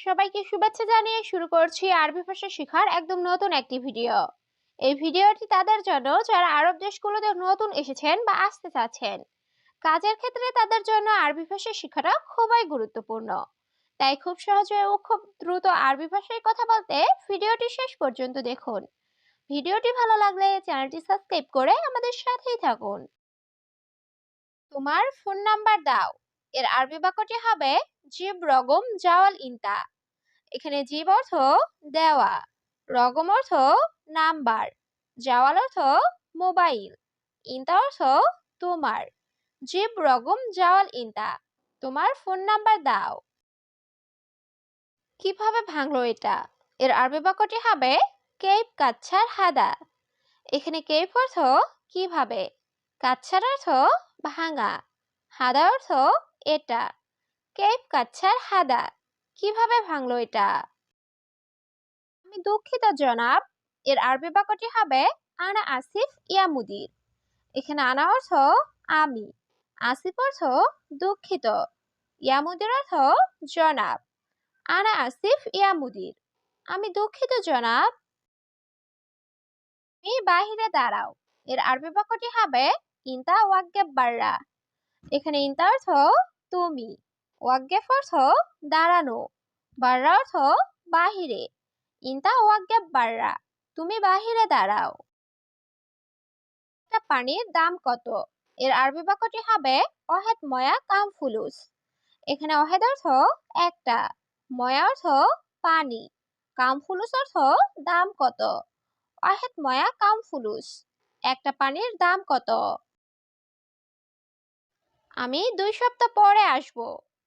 সবাইকে শুভেচ্ছা জানিয়ে শুরু করছি আরবি ভাষা শেখার একদম নতুন একটি ভিডিও। এই ভিডিওটি তাদের জন্য যারা আরব দেশগুলোতে নতুন এসেছেন বা আসতে চাচ্ছেন। কাজের ক্ষেত্রে তাদের জন্য আরবি ভাষা শেখাটা খুবই গুরুত্বপূর্ণ। তাই খুব সহজে ও খুব দ্রুত আরবি ভাষায় কথা বলতে ভিডিওটি শেষ পর্যন্ত দেখুন। ভিডিওটি ভালো লাগলে চ্যানেলটি সাবস্ক্রাইব করে আমাদের সাথেই থাকুন। তোমার ফোন নাম্বার দাও। এর আরবি বাক্যটি হবে জিব রগম জাওয়াল ইনতা। এখানে জীব অর্থ দেওয়া, রকম অর্থ নাম্বার, জাওয়াল অর্থ মোবাইল, ইনতা অর্থ তোমার। জীব রকম জাওয়াল ইনতা, তোমার ফোন নাম্বার দাও। কিভাবে ভাঙলো এটা? এর আরবি বাক্যটি হবে কেইফ কাচ্ছার হাদা। এখানে কেইফ অর্থ কিভাবে, কাচ্ছার অর্থ ভাঙা, হাদা অর্থ এটা। কেইফ কাচ্ছার হাদা, কিভাবে ভাঙলো এটা? আমি দুঃখিত জনাব। এর আরবি বাক্যটি হবে আনা আসিফ ইয়া মুদির। এখানে আনা অর্থ আমি, আসিফ অর্থ দুঃখিত, ইয়া মুদির অর্থ জনাব। আনা আসিফ ইয়া মুদির, আমি দুঃখিত জনাব। তুমি বাহিরে দাঁড়াও। এর আরবি বাক্যটি হবে ইনতা ওয়াক্কেফ বাররা। এখানে ইনতা অর্থ তুমি, ওয়াক্কেফ অর্থ দাঁড়ানো, বাররা অর্থ বাহিরে। ইনতা ওয়াক্কেফ বাররা, তুমি বাহিরে দাঁড়াও। একটা পানির দাম কত? এর আরবি বাক্যটি হবে অহেদ ময়া কাম ফুলুস। এখানে অহেদ অর্থ একটা, ময়া অর্থ পানি, কাম ফুলুস অর্থ দাম কত। অহেদ ময়া কাম ফুলুস, একটা পানির দাম কত? আমি 2 সপ্তাহ পরে আসব।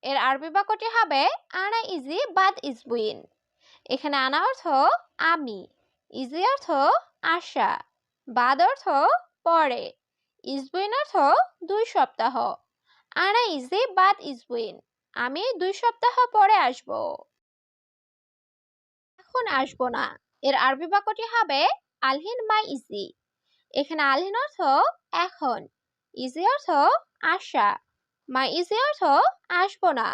এর আরবি বাক্যটি হবে আনা ইজি বাদ ইসবুইন। এখানে আনা অর্থ আমি, ইজি অর্থ আশা, বাদ অর্থ পরে, ইসবুইন অর্থ 2 সপ্তাহ। আনা ইজি বাদ ইসবুইন, আমি 2 সপ্তাহ পরে আসব। এখন আসবো না। এর আরবি বাক্যটি হবে আলহিন মাই ইজি। এখানে আলহিন অর্থ এখন, ইজি অর্থ আশা, মাই ইজি অর্থ আসবো না।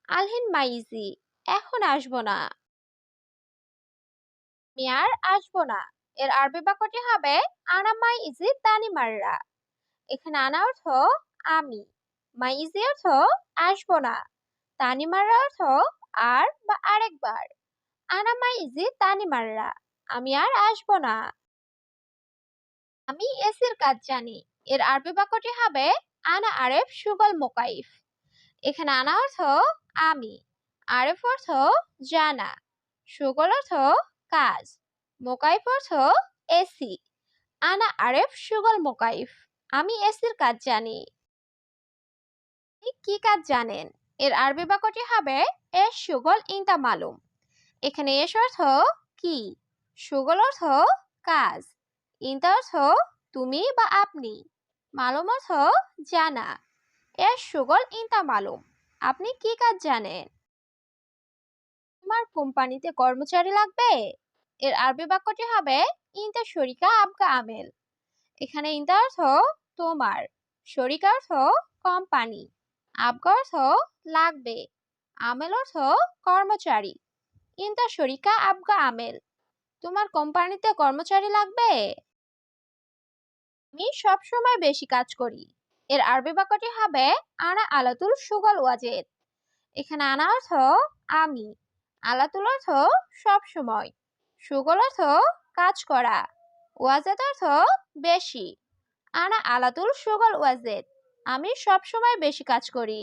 আলহিন মাই ইজি, এখন আসবো না। আমি আর আসবো না। এর আরবি বাক্যটি হবে আনা মাই ইজি তানি মাররা। এখানে আনা অর্থ আমি, মাই ইজি অর্থ আসবো না, তানি মাররা অর্থ আর বা আরেকবার। আনা মাই ইজি তানি মাররা, আমি আর আসবো না। আমি এসির কাজ জানি। এর আরবি বাক্যটি হবে আনা আরেফ সুগল মোকাইফ। এখানে আনা অর্থ আমি, আরেফ অর্থ জানা, সুগল অর্থ কাজ, মোকাইফ অর্থ এসি। আনা আরেফ সুগল মোকাইফ, আমি এসির কাজ জানি। আপনি কি কাজ জানেন? এর আরবি বাক্যটি হবে এস সুগল ইনতা মালুম। এখানে এস অর্থ কি, সুগল অর্থ কাজ, ইনতা অর্থ তুমি বা আপনি, মালুম অর্থ জানা। এস সুগল ইনতা মালুম, আপনি কি কাজ জানেন? তোমার কোম্পানিতে কর্মচারী লাগবে? এর আরবি বাক্যটি হবে ইনতা শরিকা আবগা আমেল। এখানে ইনতা অর্থ তোমার, শরিকা অর্থ কোম্পানি, আবগা অর্থ লাগবে, আমেল অর্থ কর্মচারী। ইনতা শরিকা আবগা আমেল, তোমার কোম্পানিতে কর্মচারী লাগবে? আমি সব সময় বেশি কাজ করি। এর আরবি বাক্যটি হবে আনা আলাতুল সুগল ওয়াজেদ। এখানে আনা অর্থ আমি, আলাতুল অর্থ সব সময়, সুগল অর্থ কাজ করা, ওয়াজেদ অর্থ বেশি। আনা আলাতুল সুগল ওয়াজেদ, আমি সব সময় বেশি কাজ করি।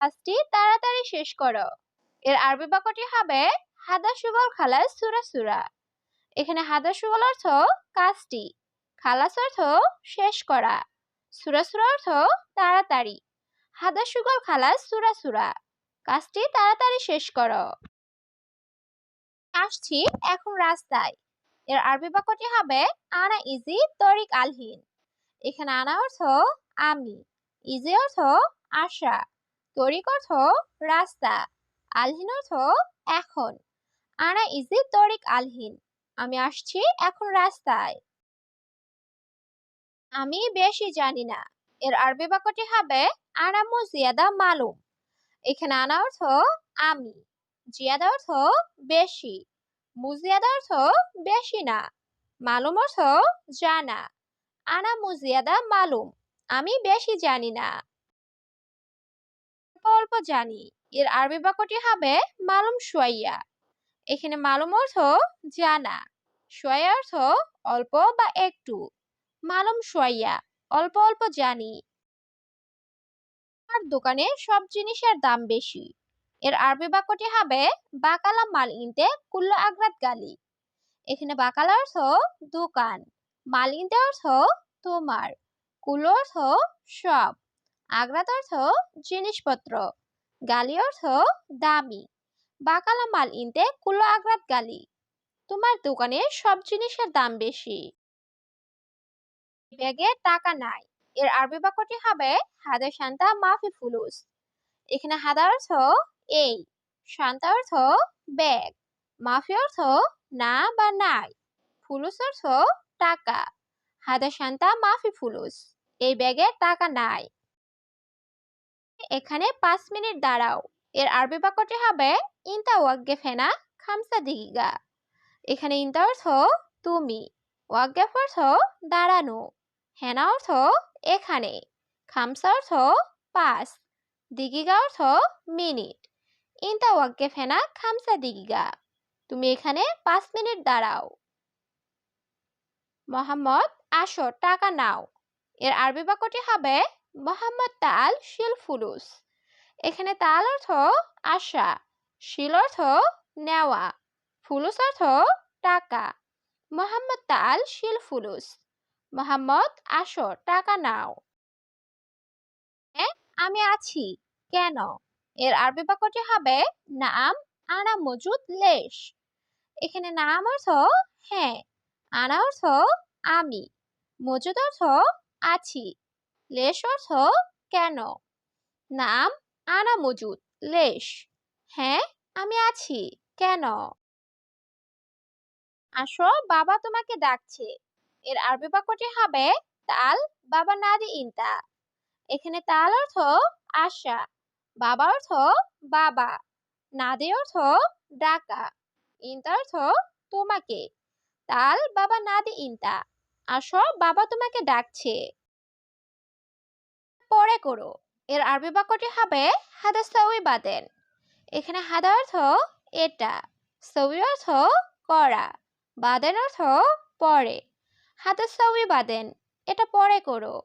কাজটি তাড়াতাড়ি শেষ করো। এর আরবি বাক্যটি হবে হাদা সুগল খালাস সুরা সুরা। এখানে হাদা সুগল অর্থ কাজটি, খালাস অর্থ শেষ করা, সুরা সুরা অর্থ তাড়াতাড়ি। হাদা সুগল খালাস সুরা সুরা, কাজটি তাড়াতাড়ি শেষ করো। আসছি এখন রাস্তায়। এর আরবি বাক্যটি হবে আনা ইজি তরিক আলহিন। এখানে আনা অর্থ আমি, ইজি অর্থ আশা, তরিক অর্থ রাস্তা, আলহিন অর্থ এখন। আনা ইজি তরিক আলহিন, আমি আসছি এখন রাস্তায়। আমি বেশি জানি না। এর আরবি বাক্যটি হবে আনা মুজিয়াদা মালুম। এখানে আনা অর্থ আমি, জিয়াদা অর্থ বেশি, মুজিয়াদা অর্থ বেশি না, মালুম অর্থ জানা, আনা মুজিয়াদা মালুম, আমি বেশি জানি না। অল্প অল্প জানি, এর আরবি বাক্যটি হবে মালুম শুয়াইয়া। এখানে মালুম অর্থ জানা, শুয়াইয়া অর্থ অল্প বা একটু, মালুম শুয়াইয়া অল্প অল্প জানি। আমার দোকানে সব জিনিসের দাম বেশি। এর আরবি বাক্যটি হবে বাকালা মাল ইনতে কুল্লা আগ্রাত গালি। এখানে বাকালা অর্থ দোকান, মাল ইনতে অর্থ তোমার, কুল্লো অর্থ সব, আগ্রাত অর্থ জিনিসপত্র, গালি অর্থ দামি। বাকালা মাল ইনতে কুল্লো আগ্রাত গালি, তোমার দোকানে সব জিনিসের দাম বেশি। ব্যাগে টাকা নাই। এর আরবি বাক্যটি হবে হাদা শান্তা মাফি ফুলুস। এখানে হাদা অর্থ এই, শান্তা অর্থ ব্যাগ, মাফি অর্থ না বা নাই, ফুলুস অর্থ টাকা। হাদা শান্তা মাফি ফুলুস, এই ব্যাগে টাকা নাই। এখানে ৫ মিনিট দাঁড়াও। এর আরবি বাক্যটি হবে ইনতা ওয়াকগেফেনা খামসা দিগিগা। এখানে ইনতা অর্থ তুমি, ওয়াকগেফ অর্থ দাঁড়ানো, হেনা অর্থ এখানে, খামসা অর্থ ৫, দিগিগা অর্থ মিনিট। ইনতা ওয়াকগেফেনা খামসা দিগিগা, তুমি এখানে ৫ মিনিট দাঁড়াও। মোহাম্মদ আসো টাকা নাও। এর আরবি বাক্যটি হবে মোহাম্মদ তাল শিল ফুলুস। এখানে তাল অর্থ আসা, শিল অর্থ নেওয়া, ফুলুস অর্থ টাকা। মোহাম্মদ তাল শিল ফুলুস, মোহাম্মদ আসো টাকা নাও। আমি আছি কেন? এর আরবি বাক্যটি হবে নাম আনা মজুদ লেশ। এখানে নাম অর্থ হ্যাঁ, আনা অর্থ আমি, মজুদ অর্থ আছি, লেশ অর্থ কেন। নাম আনা মজুদ লেশ, হ্যাঁ আমি আছি কেন। আসো বাবা তোমাকে ডাকছে। এর আরবি বাক্যটি হবে তাল বাবা নাদি ইনতা। এখানে তাল অর্থ আশা, বাবা অর্থ বাবা, নাদি অর্থ ডাকা, ইনতা অর্থ তোমাকে। তাল বাবা নাদি ইনতা, আসো বাবা তোমাকে ডাকছে। পরে করো। এর আরবি বাক্যটি হবে হাদা সাউই বাদেন। এখানে হাদা অর্থ এটা, সাউই অর্থ করা, বাদেন অর্থ পরে। হাদা সাউই বাদেন, এটা পরে করো।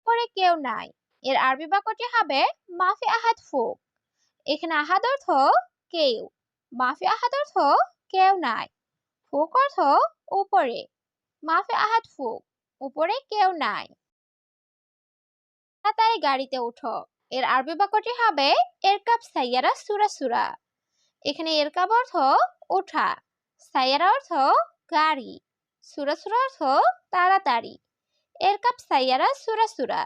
পরে কেউ নাই। এর আরবি বাক্যটি হবে মাফি আহাদ ফুক। এখানে আহাদ অর্থ কেউ, মাফি আহাদ অর্থ কেউ নাই, ফুক অর্থ উপরে। মাফি আহাদ ফুক, উপরে কেউ নাই। তাড়াতাড়ি গাড়িতে ওঠো। এর আরবি বাক্যটি হবে এরকাব সাইয়ারা সুরা সুরা। এখানে এরকাব অর্থ ওঠা, সাইয়ারা অর্থ গাড়ি, সুরা সুরা অর্থ তাড়াতাড়ি। এরকাব সাইয়ারা সুরা সুরা,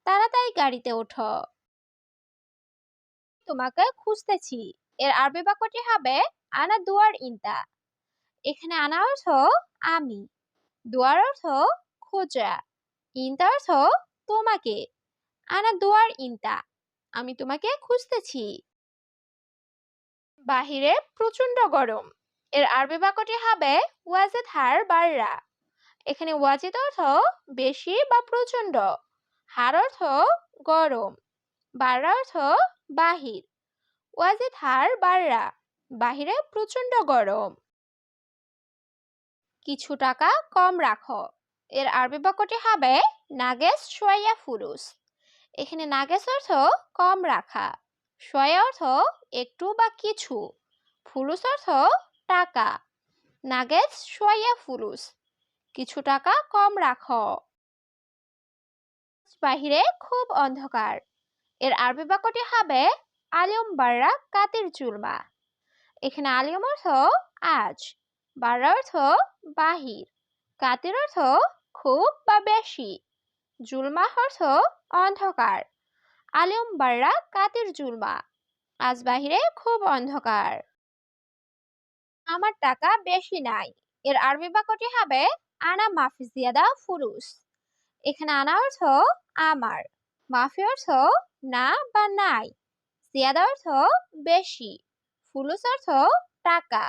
তাড়াতাড়ি গাড়িতে ওঠো। তোমাকে খুঁজতেছি। এর আরবি বাক্যটি হবে আনা দুয়ার ইনতা। এখানে আনা অর্থ আমি, দুয়ার অর্থ খোঁজা, ইনতা অর্থ তোমাকে। আনা দুয়ার ইনতা, আমি তোমাকে খুঁজতেছি। বাহিরে প্রচন্ড গরম। এর আরবি বাক্যটি হবে ওয়াজিদ হার বাররা। এখানে ওয়াজিদ অর্থ বেশি বা প্রচন্ড, হার অর্থ গরম, বাররা অর্থ বাহির। ওয়াজিদ হার বাররা, বাহিরে প্রচন্ড গরম। কিছু টাকা কম রাখো। এর আরবি বাক্যটি হবে নাগেস শোয়া ফুরুস। এখানে নাগেস অর্থ কম রাখা, শোয়া অর্থ একটু বা কিছু, ফুলুস অর্থ টাকা। নাগেস শোয়া ফুলুস, কিছু টাকা কম রাখো। বাহিরে খুব অন্ধকার। এর আরবি বাক্যটি হবে আলিয়ম বাররা কাতির জুলমা। এখানে আলিয়ম অর্থ আজ, বাররা অর্থ বাহির, কাতির অর্থ খুব বা বেশি, জুলমা অর্থ অন্ধকার। আলিয়ম বাররা কাতির জুলমা, আজ বাহিরে খুব অন্ধকার। আমার টাকা বেশি নাই। এর আরবি বাক্যটি হবে আনা মাফি জিয়াদা ফুরুস। এখানে আনা অর্থ আমার, মাফি অর্থ না বা নাই, জিয়াদা অর্থ বেশি, ফুলুস অর্থ টাকা।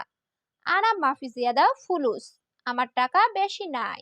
আনা মাফি জিয়াদা ফুলুস, আমার টাকা বেশি নাই।